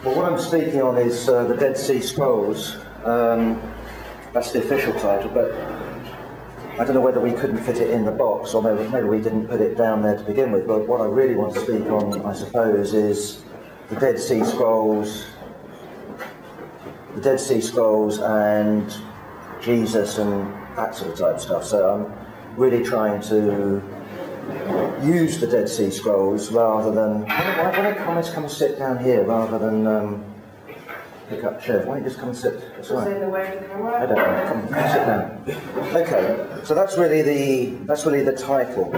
Well, what I'm speaking on is the Dead Sea Scrolls. That's the official title, but I don't know whether we couldn't fit it in the box, or maybe we didn't put it down there to begin with. But what I really want to speak on, I suppose, is the Dead Sea Scrolls, and Jesus and that sort of type stuff. So I'm really trying to use the Dead Sea Scrolls rather than... Why don't comments come and sit down here rather than pick up chairs? Why don't you just come and sit? That's right. In the way of the camera? I don't know. Come sit down. Okay, so that's really the title.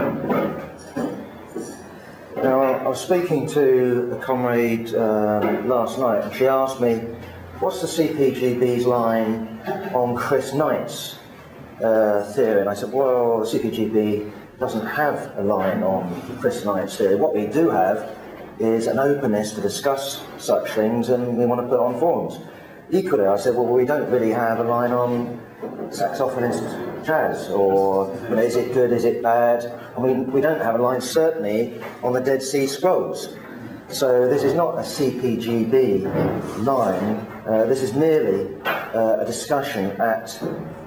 Now, I was speaking to a comrade last night, and she asked me, what's the CPGB's line on Chris Knight's theory? And I said, well, the CPGB doesn't have a line on Chris Knight's theory. What we do have is an openness to discuss such things, and we want to put on forums. Equally, I said, well, we don't really have a line on saxophonist jazz, or is it good, is it bad? I mean, we don't have a line, certainly, on the Dead Sea Scrolls. So this is not a CPGB line. This is merely a discussion at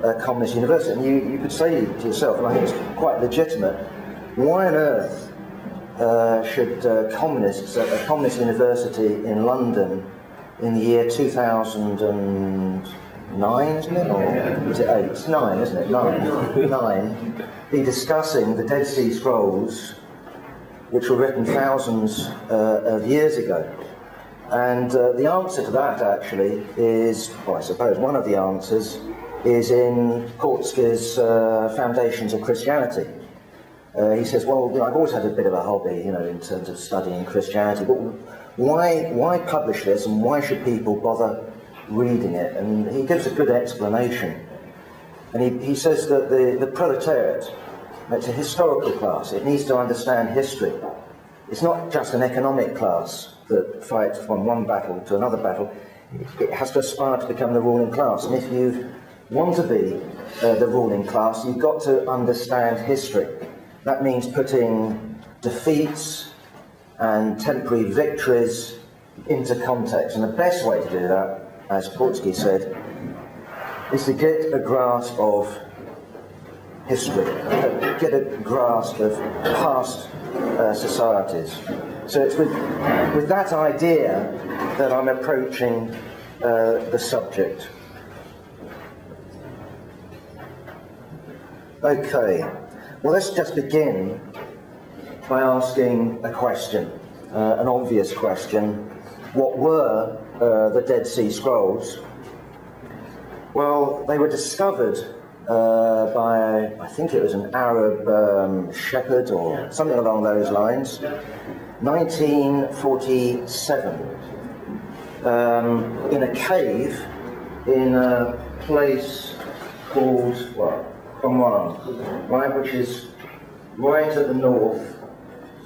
a communist university. And you could say to yourself, and I think it's quite legitimate, why on earth should communists at a communist university in London in the year 2009, isn't it? Or was it 8? It's 9, isn't it? 9. Be discussing the Dead Sea Scrolls, which were written thousands of years ago. And the answer to that, actually, is, well, I suppose one of the answers is in Kortsky's Foundations of Christianity. He says, well, I've always had a bit of a hobby, in terms of studying Christianity, but why publish this, and why should people bother reading it? And he gives a good explanation. And he says that the proletariat, it's a historical class. It needs to understand history. It's not just an economic class that fights from one battle to another battle. It has to aspire to become the ruling class. And if you want to be the ruling class, you've got to understand history. That means putting defeats and temporary victories into context. And the best way to do that, as Kortsky said, is to get a grasp of history, get a grasp of past societies. So it's with that idea that I'm approaching the subject. Okay, well, let's just begin by asking a question, an obvious question. What were the Dead Sea Scrolls? Well, they were discovered by, I think it was an Arab shepherd or something along those lines, 1947, in a cave in a place called, Qumran, right, which is right at the north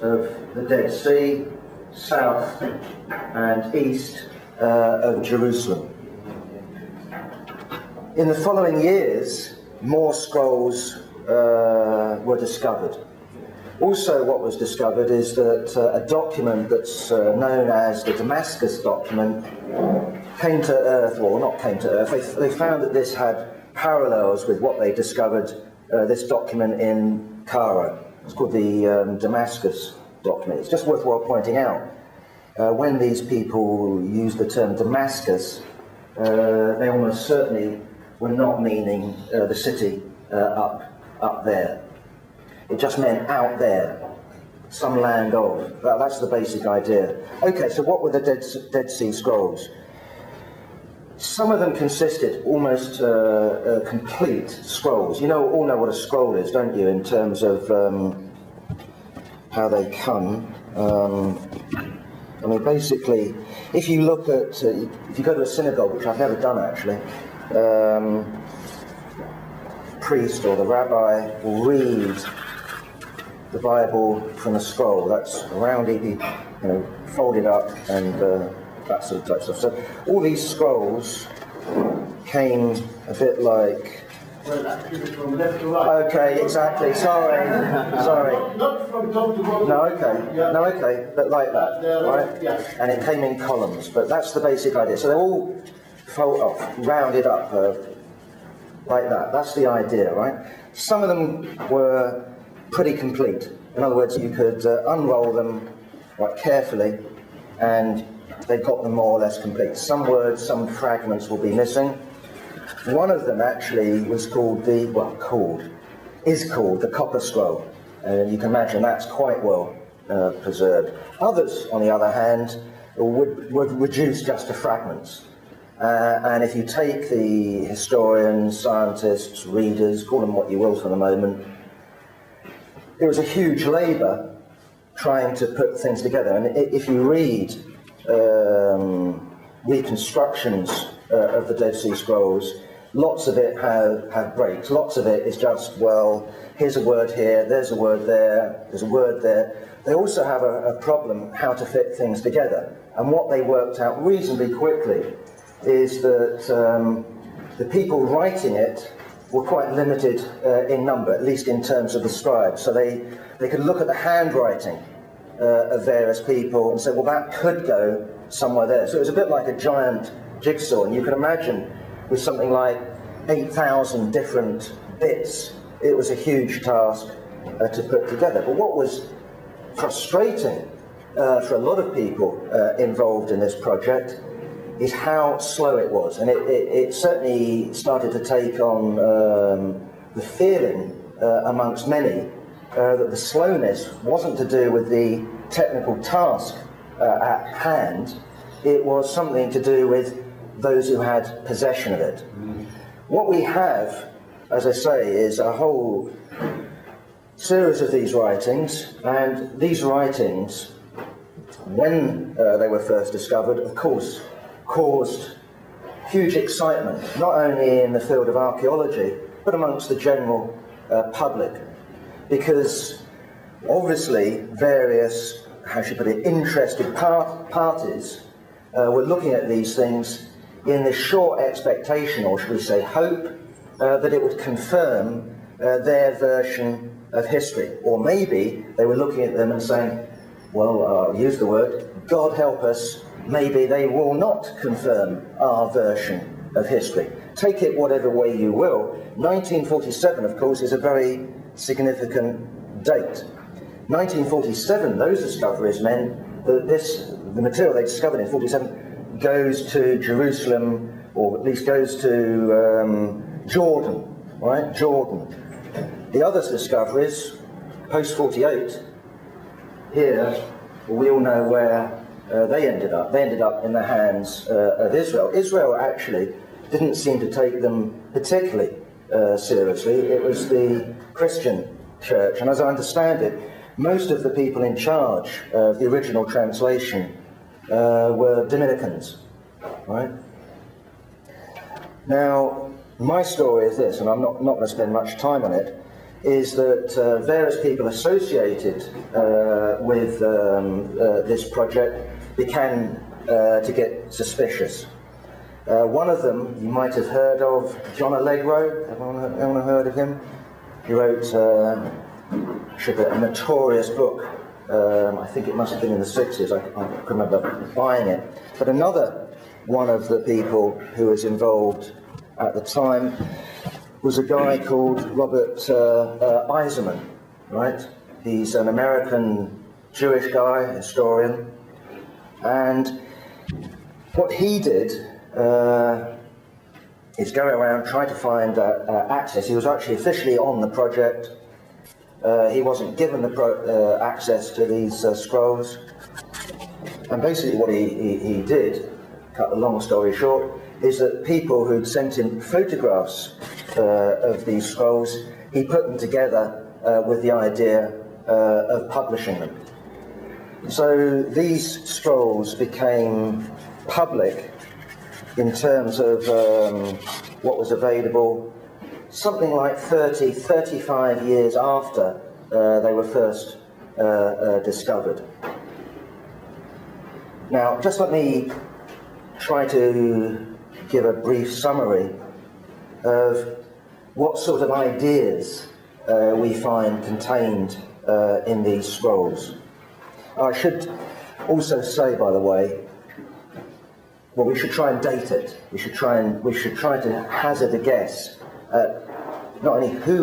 of the Dead Sea, south and east of Jerusalem. In the following years, more scrolls were discovered. Also, what was discovered is that a document that's known as the Damascus document came to earth, or not came to earth. They found that this had parallels with what they discovered, this document in Cairo. It's called the Damascus document. It's just worthwhile pointing out, when these people use the term Damascus, they almost certainly were not meaning the city up there. It just meant out there, some land of. That's the basic idea. Okay, so what were the Dead Sea Scrolls? Some of them consisted almost complete scrolls. You all know what a scroll is, don't you, in terms of how they come. I mean, basically, if you look at, if you go to a synagogue, which I've never done actually, priest or the rabbi will read the Bible from a scroll. That's rounded, folded up, and that sort of type stuff. So all these scrolls came a bit like Well, actually from left to right. Okay, exactly. Sorry. Not from top to bottom. No, okay. Yeah. No, okay. But like that, right? Yeah. And it came in columns. But that's the basic idea. So they're all rounded up like that. That's the idea, right? Some of them were pretty complete. In other words, you could unroll them quite carefully, and they got them more or less complete. Some words, some fragments will be missing. One of them actually was called the Copper Scroll. You can imagine that's quite well preserved. Others, on the other hand, would reduce just to fragments. And if you take the historians, scientists, readers, call them what you will for the moment, it was a huge labour trying to put things together. And if you read reconstructions of the Dead Sea Scrolls, lots of it have breaks. Lots of it is just, well, here's a word here, there's a word there, there's a word there. They also have a problem how to fit things together. And what they worked out reasonably quickly is that the people writing it were quite limited in number, at least in terms of the scribes. So they could look at the handwriting of various people and say, well, that could go somewhere there. So it was a bit like a giant jigsaw, and you can imagine with something like 8,000 different bits, it was a huge task to put together. But what was frustrating for a lot of people involved in this project is how slow it was. And it certainly started to take on the feeling amongst many that the slowness wasn't to do with the technical task at hand, it was something to do with those who had possession of it. What we have, as I say, is a whole series of these writings, and these writings, when they were first discovered, of course, caused huge excitement, not only in the field of archaeology, but amongst the general public, because obviously various, how should I put it, interested parties were looking at these things in the short expectation, or should we say hope, that it would confirm their version of history. Or maybe they were looking at them and saying, well, I'll use the word, God help us, maybe they will not confirm our version of history. Take it whatever way you will. 1947, of course, is a very significant date. 1947, those discoveries meant that the material they discovered in 47 goes to Jerusalem, or at least goes to Jordan, right? Jordan. The other discoveries, post-48, here, we all know where they ended up. They ended up in the hands of Israel. Israel actually didn't seem to take them particularly seriously. It was the Christian church, and as I understand it, most of the people in charge of the original translation were Dominicans, right? Now, my story is this, and I'm not going to spend much time on it, is that various people associated with this project began to get suspicious. One of them you might have heard of, John Allegro. Everyone heard of him? He wrote a notorious book. I think it must have been in the 60s. I can remember buying it. But another one of the people who was involved at the time was a guy called Robert Eiserman, right? He's an American Jewish guy, historian, and what he did is go around trying to find access. He was actually officially on the project. He wasn't given the access to these scrolls, and basically what he did, cut the long story short, is that people who'd sent him photographs of these scrolls, he put them together with the idea of publishing them. So these scrolls became public in terms of what was available something like 35 years after they were first discovered. Now, just let me try to give a brief summary of what sort of ideas we find contained in these scrolls. I should also say, by the way, well, we should try and date it. We should try to hazard a guess at not only who